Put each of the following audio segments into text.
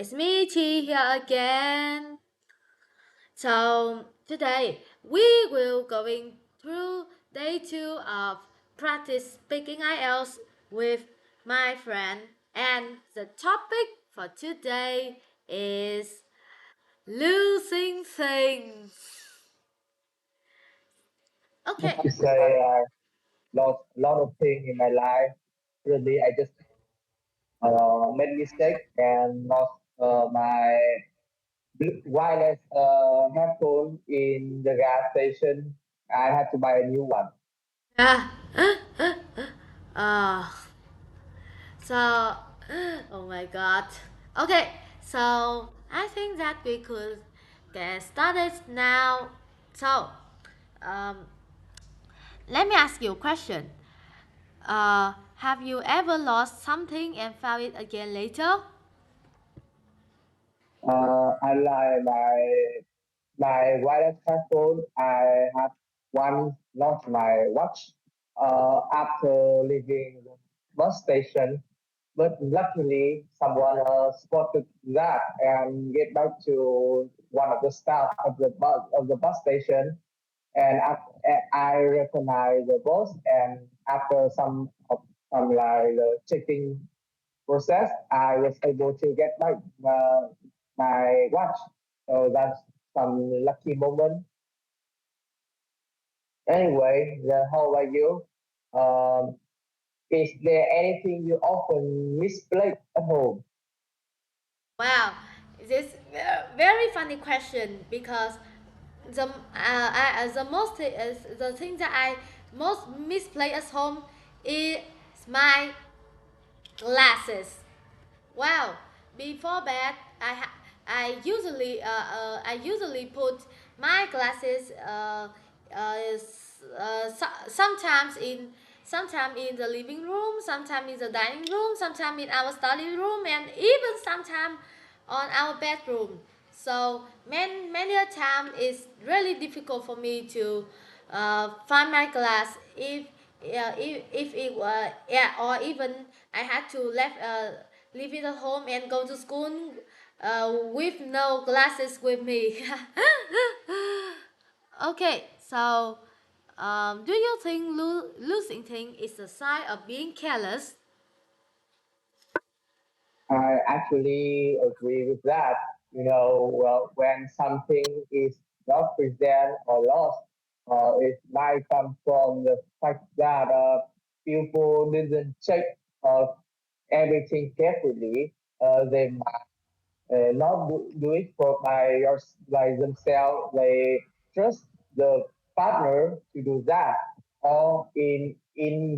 it's me T here again. So today we will going through day 2 of practice speaking IELTS with my friend, and the topic for today is losing things. Have Okay. to say, I lost a lot of things in my life. Really, I just made mistake and lost my wireless headphone in the gas station. I had to buy a new one. Ah. uh, So, oh my god. Okay, so I think that we could get started now. So, um, let me ask you a question. Have you ever lost something and found it again later? I like my wireless headphone. I have once lost my watch after leaving the bus station, but luckily someone spotted that and get back to one of the staff of the bus station, and I recognized the boss. And after some like checking process, I was able to get back my watch. So that's some lucky moment. Anyway, how about you? Um, is there anything you often misplaced at home? Wow, this very funny question because the most the thing that I most misplay at home is my glasses. Wow! Before bed, I usually put my glasses sometimes in the living room, sometimes in the dining room, sometimes in our study room, and even sometimes on our bedroom. So many a time it's really difficult for me to find my glass if it yeah, or even I had to leave it at home and go to school with no glasses with me. Okay, so do you think losing things is a sign of being careless? I actually agree with that. Well, when something is not present or lost, it might come from the fact that people didn't check uh, everything carefully. They might not do it by themselves. They trust the partner to do that, or in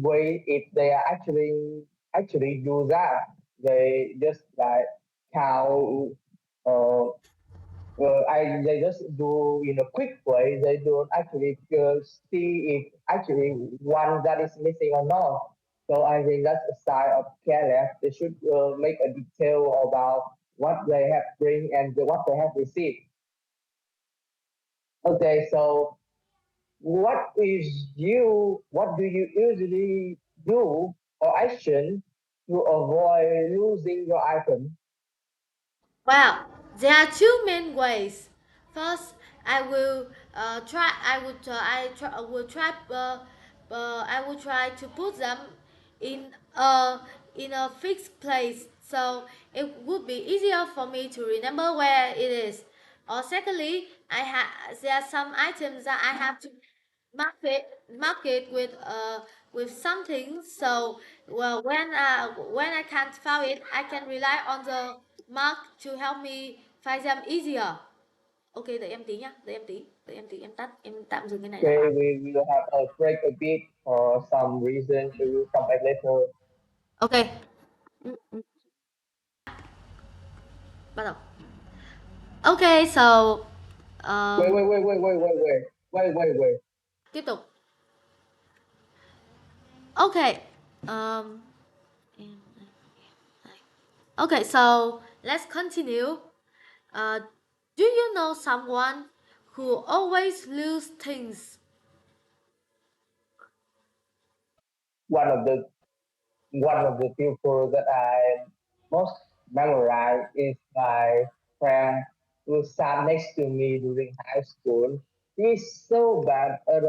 way if they are actually do that, they just like how uh, they just do in a quick way. They don't actually see if actually one that is missing or not. So I think that's a sign of careless. They should make a detail about what they have bring and what they have received. Okay, so what do you usually do or action to avoid losing your item? Well, there are two main ways. First, I will try. I would. I try. I will try. I will try to put them in a fixed place, so it would be easier for me to remember where it is. Or secondly, there are some items that I have to mark it with something, so well when I can't find it, I can rely on the mark to help me find them easier. Ok, đợi em tí nhá, đợi em tí em tắt, em tạm dừng cái này lại. Okay, we will have a break a bit for some reason. We will come back later. Ok. Ừ, bắt đầu. Ok, so Wait, um, wait, wait, wait, wait, wait, wait, wait, wait, wait. tiếp tục. Ok. um, okay, so let's continue. uh, do you know someone who always lose things? One of the one of the people that I most memorize is my friend who sat next to me during high school. She's so bad at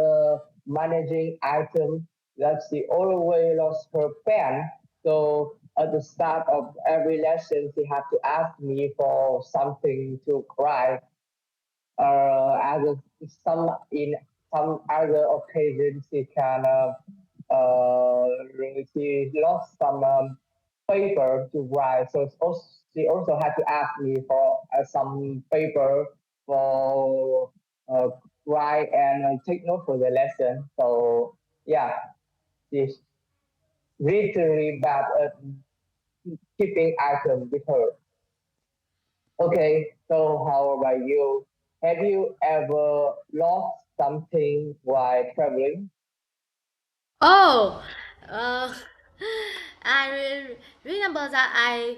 managing items that she always lost her pen. So at the start of every lesson, she had to ask me for something to write as some in some other occasions she can uh, she lost some paper to write, so she also had to ask me for some paper for uh, write and take note for the lesson. So yeah, she's literally bad at keeping items with her. Okay, so how about you? Have you ever lost something while traveling? Oh, uh, remember that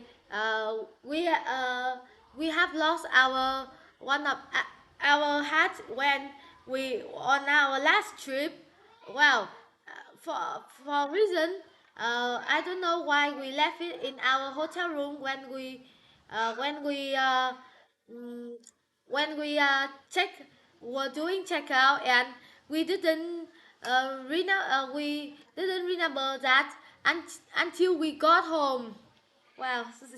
we have lost our one of our hat when we on our last trip. Well, for reason I don't know why we left it in our hotel room when when we mm, check were doing checkout, and we didn't we didn't remember that until we got home. Wow, this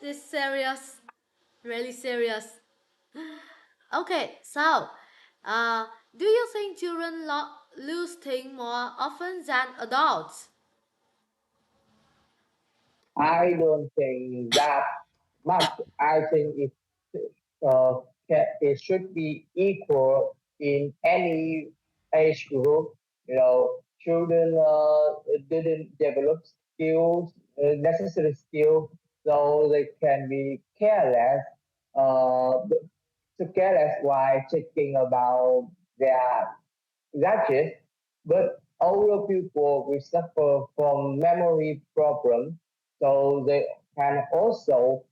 is serious, really serious. Okay, so uh, do you think children lose things more often than adults? I don't think that much. I think uh, it should be equal in any age group. You know, children didn't develop skills, necessary skills, so they can be careless. So careless while checking about their gadgets, but older people will suffer from memory problems, so they can also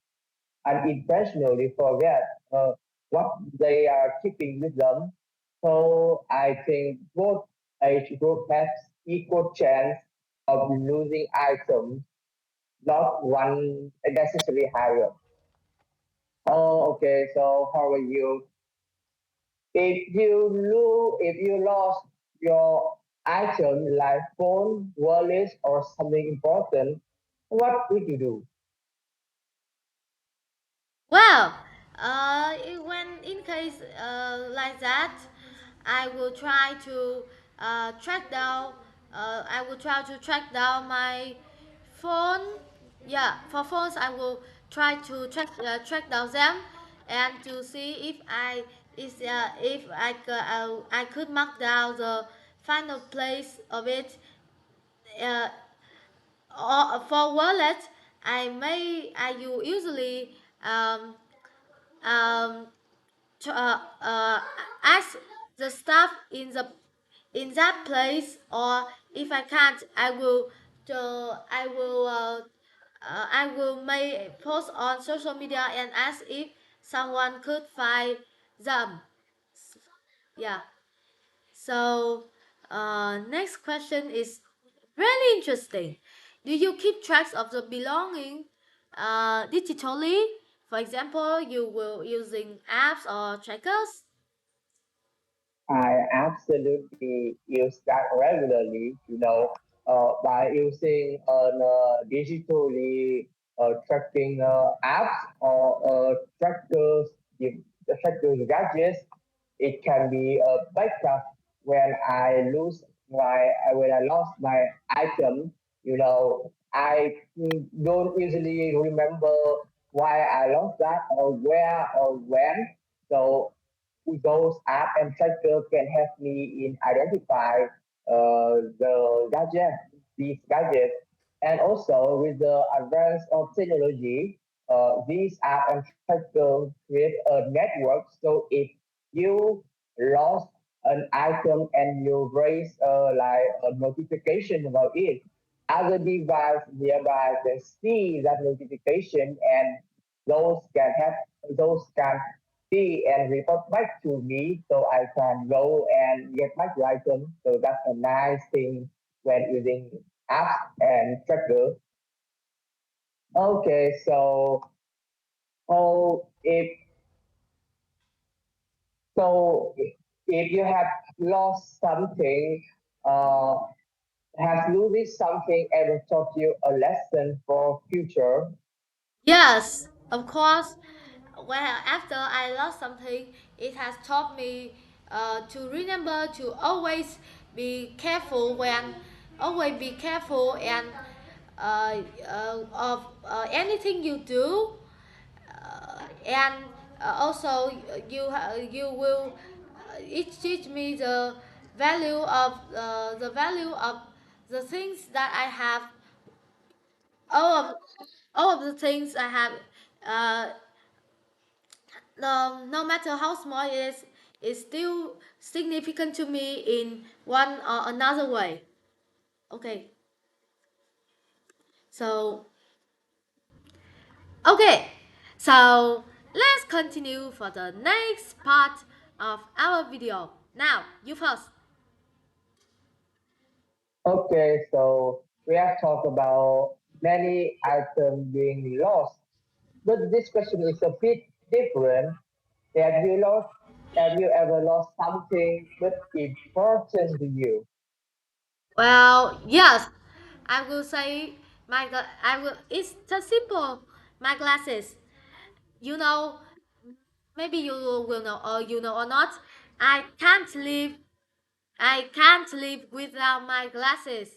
unintentionally forget what they are keeping with them. So I think both age group has equal chance of losing items, not one necessarily higher. Oh, okay. So how are you? If you lost your item like phone, wallet, or something important, what would you do? Well, when in case like that, I will try to track down. I will try to track down my phone. Yeah, for phones, I will try to track down them, and to see if I could mark down the final place of it. Uh, or for wallet, I will usually um, ask the staff in that place, or if I can't, I will make post on social media and ask if someone could find them. Yeah. So next question is really interesting. Do you keep tracks of the belonging digitally? For example, you will using apps or trackers? I absolutely use that regularly, by using digitally tracking apps or trackers, the trackers gadgets. It can be a backup when I lose when I lost my item. I don't usually remember why I lost that or where or when. So those app and tracker can help me in identify these gadgets, and also with the advance of technology, these app and tracker create a network. So if you lost an item and you raise like a notification about it, other device nearby can see that notification, and those can have those can see and report back to me so I can go and get my item. So that's a nice thing when using apps and tracker. Okay, so oh, if you have lost something, uh, has losing something ever taught you a lesson for future? Yes, of course. Well, after I lost something, it has taught me to remember to always be careful and of anything you do, and also you will it teach me the value of the things that I have, all of all of the things I have. Uh, no matter how small it is still significant to me in one or another way. Okay, so okay, so let's continue for the next part of our video. Now, you first. Okay, so we have talked about many items being lost, but this question is a bit different. Have you lost? Have you ever lost something but important to you? Well, yes, I will say I will. It's just simple. My glasses. You know, maybe you will know or you know or not. I can't live. I can't live without my glasses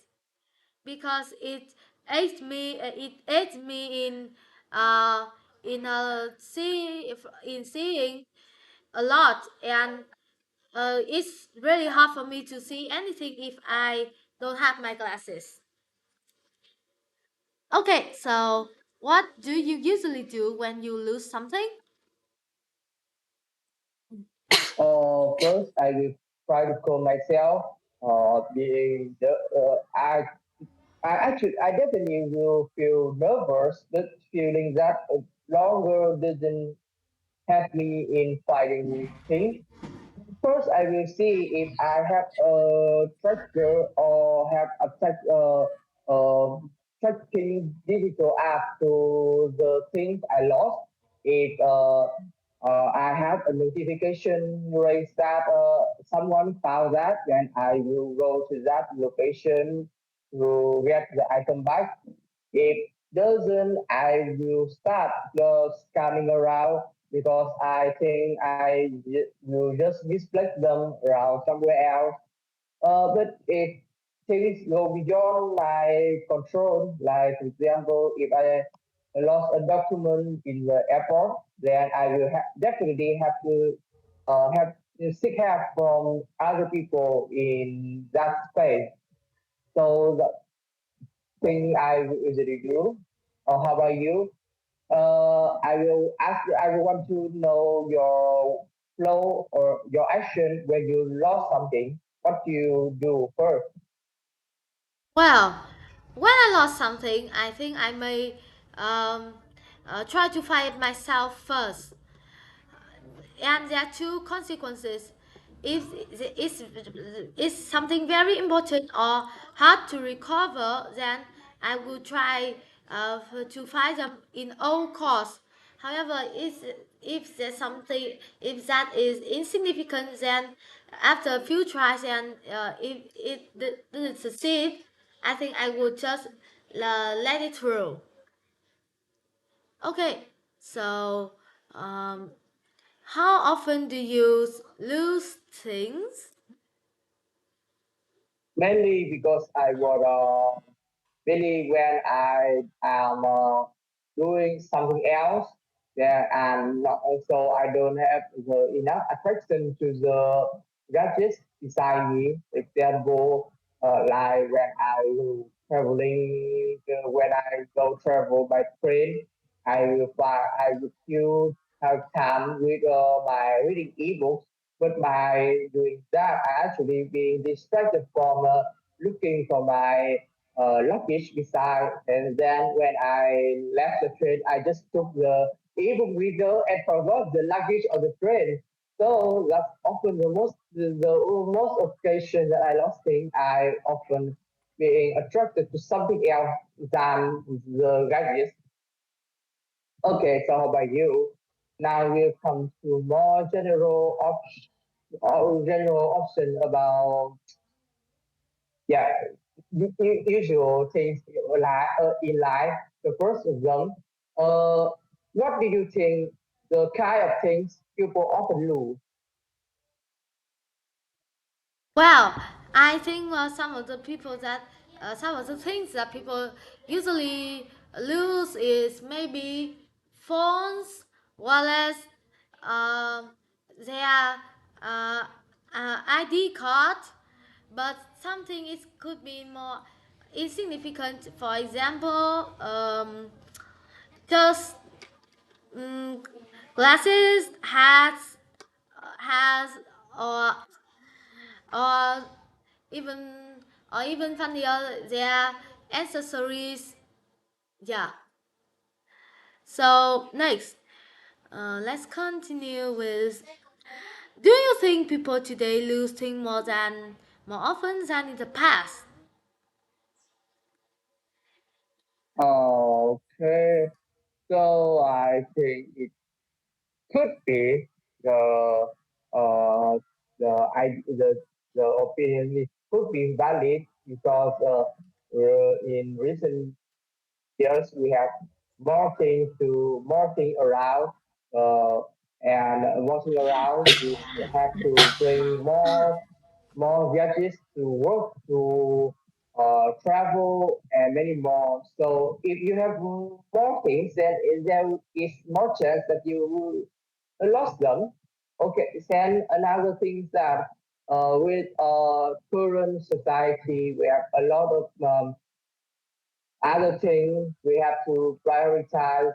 because it aids me uh in seeing a lot, and it's really hard for me to see anything if I don't have my glasses. Okay, so what do you usually do when you lose something? First, I will try to calm myself. Being the I definitely will feel nervous, but feeling that longer doesn't help me in fighting things. First, I will see if I have a tracker or have a tracking digital app to the things I lost. If I have a notification raised that someone found that, then I will go to that location to get the item back. If doesn't, I will start just coming around because I think will just misplace them around somewhere else. But if things go beyond my control, like for example, if I lost a document in the airport, then I will definitely have to seek help from other people in that space. So the thing I usually do. How about you? I will want to know your flow or your action when you lost something. What do you do first? Well, when I lost something, I think I may um, try to find it myself first, and there are two consequences. If it's something very important or hard to recover, then I will try to find them in all costs. However, if that is insignificant, then after a few tries and if didn't succeed, I think I would just let it through. Okay, so um, how often do you lose things? Mainly because I was really when I am doing something else, then and not also I don't have enough attention to the gadgets beside me. Example, like when I will traveling, when I go travel by train, I will still have time with my reading ebooks. But by doing that, I actually being distracted from looking for my luggage beside. And then when I left the train, I just took the ebook reader and forgot the luggage on the train. So that's often the most occasion that I lost things. I often being attracted to something else than the luggage. Okay, so how about you? Now we'll come to more general option about yeah usual things in life. The first of them, uh, what do you think the kind of things people often lose? Well, I think some of the things that people usually lose is maybe phones, wallets, um, their uh, ID card, but something it could be more insignificant. For example, just mm, glasses, hats, has or or even or even funnier their accessories. Yeah. So next, let's continue with, do you think people today lose things more often than in the past? Okay, so I think it could be the uh, the opinion it could be valid because in recent years we have more things around uh, and more things around we have to bring more gadgets to work to travel and many more. So if you have more things, then there is more chance that you will lost them. Okay, then another thing is that with current society, we have a lot of other things we have to prioritize,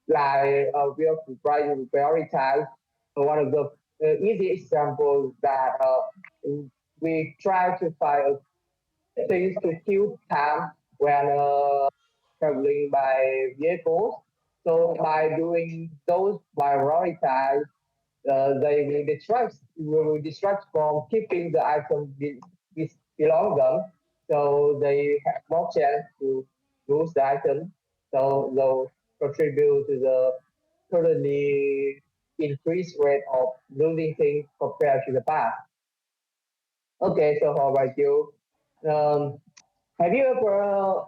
like we have to prioritize. One of the easy examples that we try to find things to kill time when traveling by vehicles. So by doing those prioritize, they will distract from keeping the item belong them. So they have more chance to lose the item. So they'll contribute to the currently increased rate of losing things compared to the past. Okay, so how about you? Um, have you ever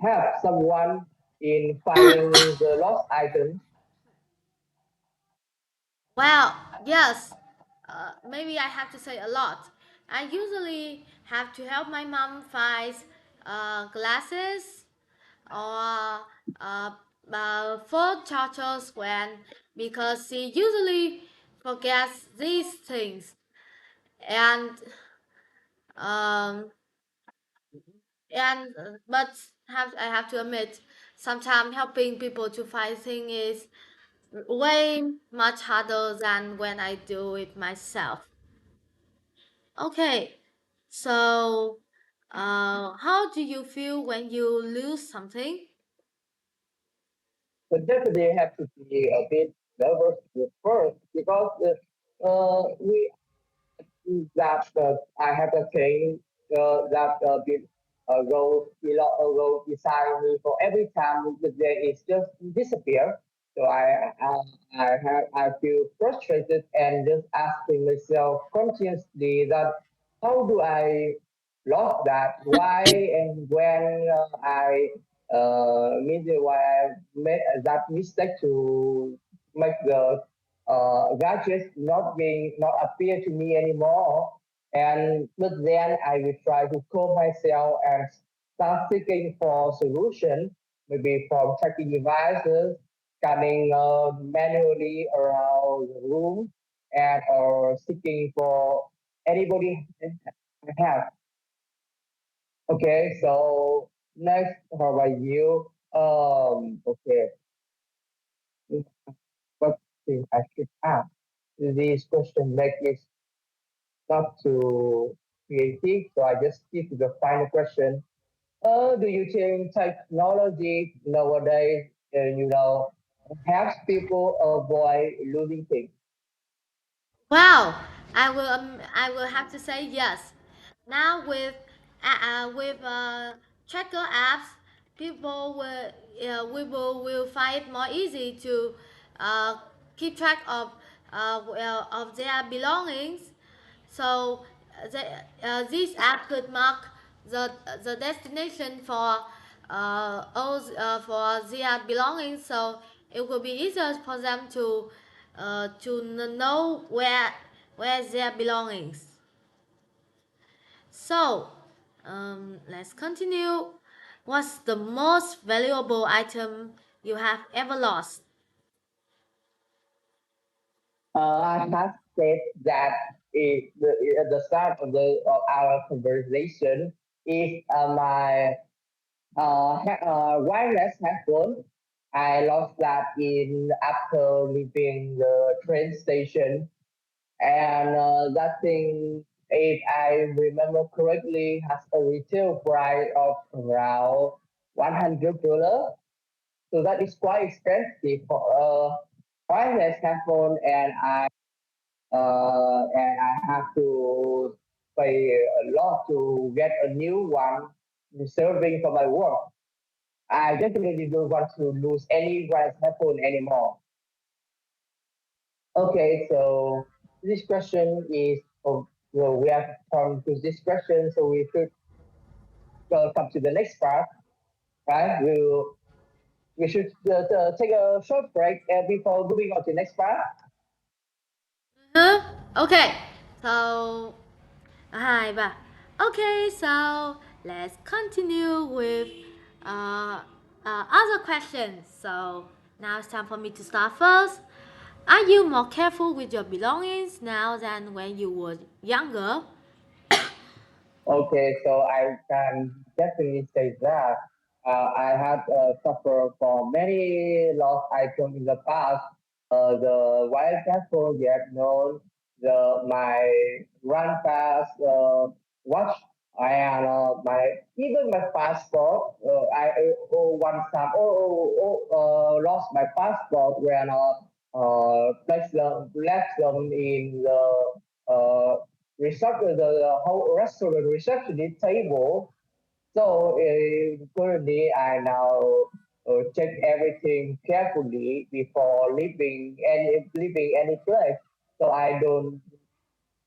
helped someone in finding the lost item? Well, yes. Maybe I have to say a lot. I usually have to help my mom find glasses or uh, phone chargers when, because she usually forgets these things. And um, but I have to admit, sometimes helping people to find things is way much harder than when I do it myself. Okay, so how do you feel when you lose something? But definitely have to be a bit nervous at first because we that I have a thing that go beside me for every time the day is just disappear. So I feel frustrated and just asking myself consciously that how do I lost that? Why and when why I made that mistake to make the gadgets not appear to me anymore. And but then I will try to calm myself and start seeking for solution, maybe from tracking devices, scanning manually around the room, and or seeking for anybody help. Okay, so next, how about you? Okay, what thing I should ask? This question make it not too creative, so I just skip to the final question. Do you think technology nowadays, helps people avoid losing things? Well, I will have to say yes. Now with tracker apps, people will find it more easy to uh, keep track of their belongings. So this app could mark the destination for their belongings. So it will be easier for them to know where their belongings. So, let's continue. What's the most valuable item you have ever lost? I have said that at the start of our conversation is my wireless headphone. I lost that in after leaving the train station, and that thing, if I remember correctly, has a retail price of around $100. So that is quite expensive for a wireless headphone, and I have to pay a lot to get a new one serving for my work. I definitely don't want to lose any wireless headphone anymore. Okay, so this question is, well, we have come to this question, so we should come to the next part, right? We should take a short break before moving on to the next part. Huh? Okay. So, hi, ba. Okay, so let's continue with uh, other questions. So now it's time for me to start first. Are you more careful with your belongings now than when you were younger? Okay, so I can definitely say that I had suffered from many lost items in the past. The wild castle, you have known, my grandpa's watch, and my even my passport. I one time lost my passport when left them in the the whole restaurant receptionist table. So currently, I now check everything carefully before leaving any place, so I don't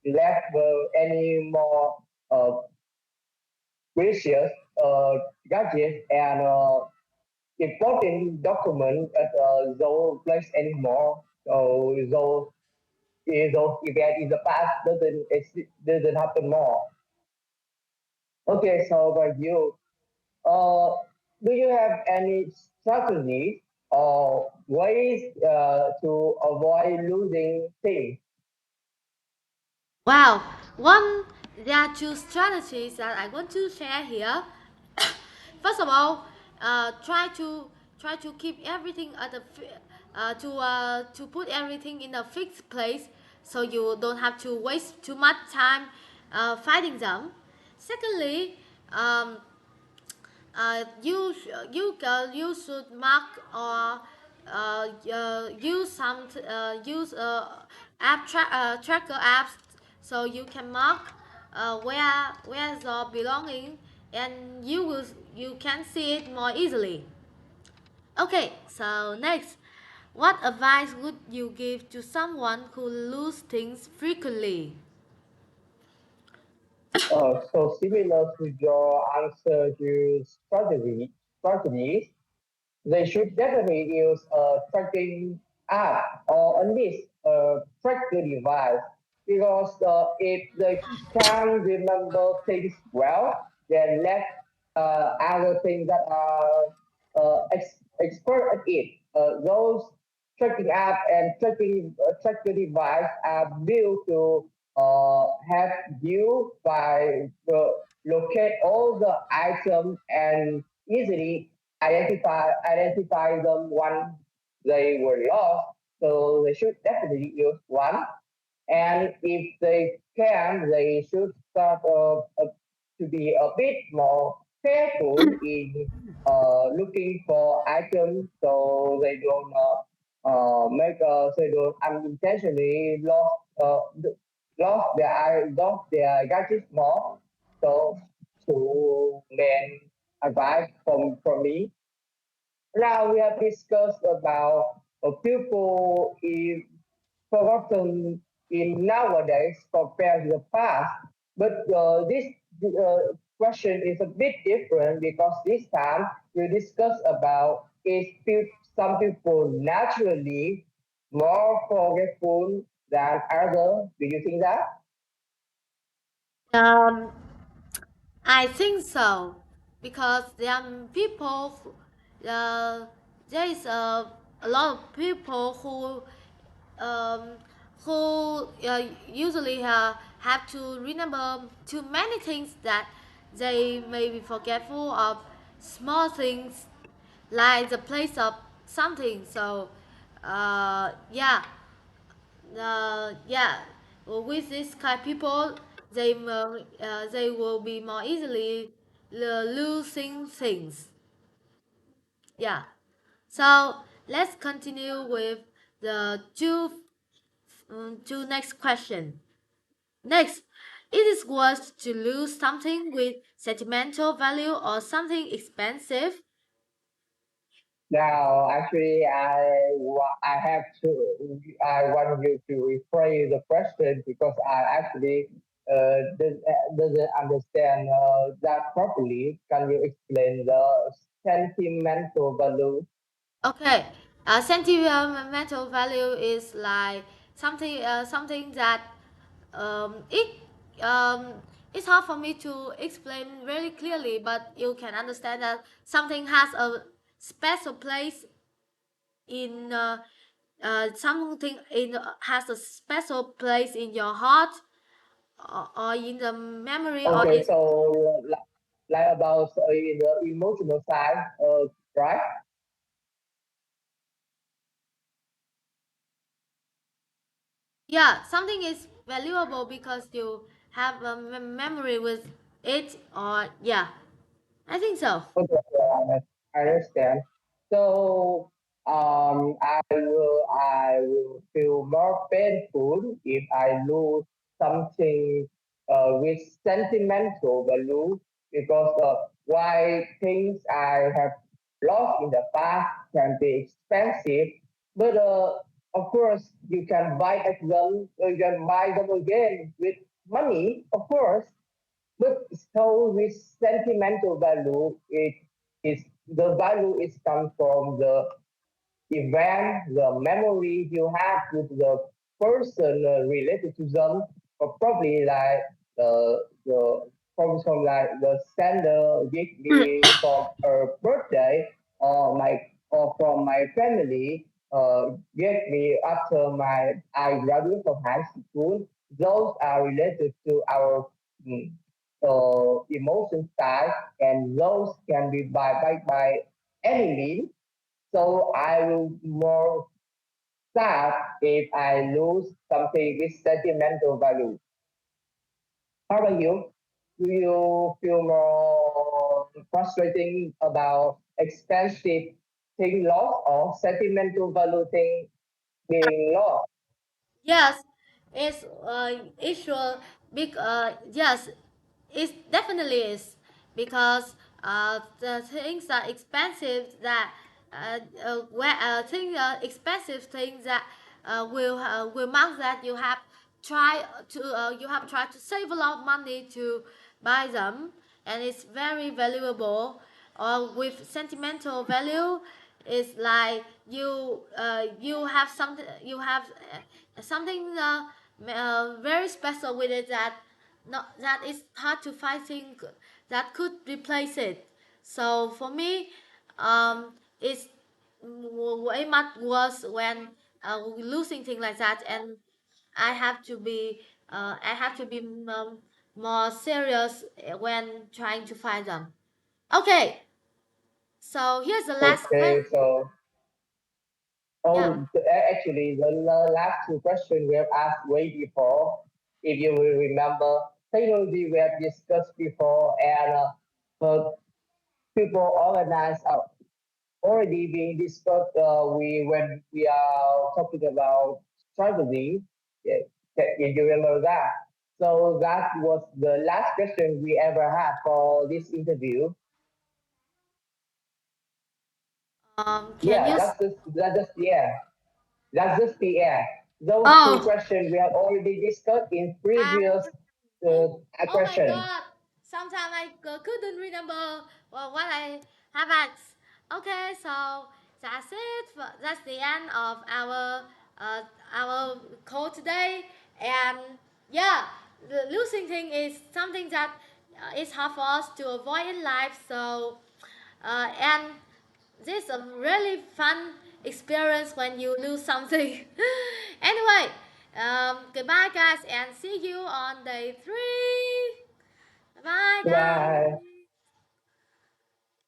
left any more uh, precious gadgets and important documents at those place anymore. Those events in the past doesn't happen more. Okay, so about you, uh, do you have any strategies or ways to avoid losing things? Wow, one there are two strategies that I want to share here. First of all, try to keep everything at to put everything in a fixed place, so you don't have to waste too much time finding them. Secondly, um, you should mark or use tracker apps, so you can mark where your belonging, and you can see it more easily. Okay, so next, what advice would you give to someone who lose things frequently? So similar to your answer to strategies, they should definitely use a tracking app or at least a tracker device, because if they can remember things well, then let other things that are expert at it. Those tracking app and tracker device are built to have you by locate all the items and easily identify them when they were lost. So they should definitely use one. And if they can, they should start to be a bit more careful in looking for items, so they don't so they don't unintentionally lost their gadgets more. So to then advice from me. Now we have discussed about people in forgotten in nowadays compared to the past. But this question is a bit different because this time we discuss about is some people naturally more forgetful than others. Do you think that? Um, I think so because there are people, there is a lot of people um, who usually have to remember too many things that they may be forgetful of small things like the place of something. So, yeah, yeah, with this kind of people, they will be more easily losing things. Yeah. So let's continue with the two next question. Next, it is worth to lose something with sentimental value or something expensive. Now, actually, I have to I want you to rephrase the question because I actually doesn't understand that properly. Can you explain the sentimental value? Okay, sentimental value is like something that it it's hard for me to explain very clearly, but you can understand that something has a special place in something in has a special place in your heart, or in the memory, or Okay, is so like about in the emotional side, right? yeah, something is valuable because you have a memory with it, or yeah, I think so. Okay, I understand. So I will feel more painful if I lose something with sentimental value because why things I have lost in the past can be expensive, but of course you can buy at them, you can buy them again with money, of course. But so with sentimental value, it is the value is come from the event, the memory you have with the person related to them, or probably like the probably from like the sender give me from her birthday, or from my family gave me after my I graduated from high school. Those are related to our mm, emotion style, and those can be by any means. So I will more sad if I lose something with sentimental value. How about you? Do you feel more frustrating about expensive thing lost or sentimental value thing being lost? Yes, it's sure big yes, it definitely is because the things are expensive that where things expensive things that will mark that you have tried to save a lot of money to buy them, and it's very valuable. Or with sentimental value, it's like you have something, something very special with it that not that is hard to find thing that could replace it. So for me, it's way much worse when losing things like that, and I have to be more serious when trying to find them. Okay, so here's the last question. Okay, so Yeah. actually the last two questions we have asked way before, if you will remember, technology we have discussed before, and people organize already being discussed when we are talking about strategy. Yeah, if you remember that. So that was the last question we ever had for this interview. Can Yeah, you? that's just the end. Those two Oh, questions we have already discussed in um, previous oh my question. God! Sometimes I couldn't remember what I have asked. Okay, so that's it. That's the end of uh, our call today. And yeah, the losing thing is something that is hard for us to avoid in life. So and this is a really fun experience when you lose something. Anyway, goodbye guys, and see you on day 3. Bye guys. Goodbye.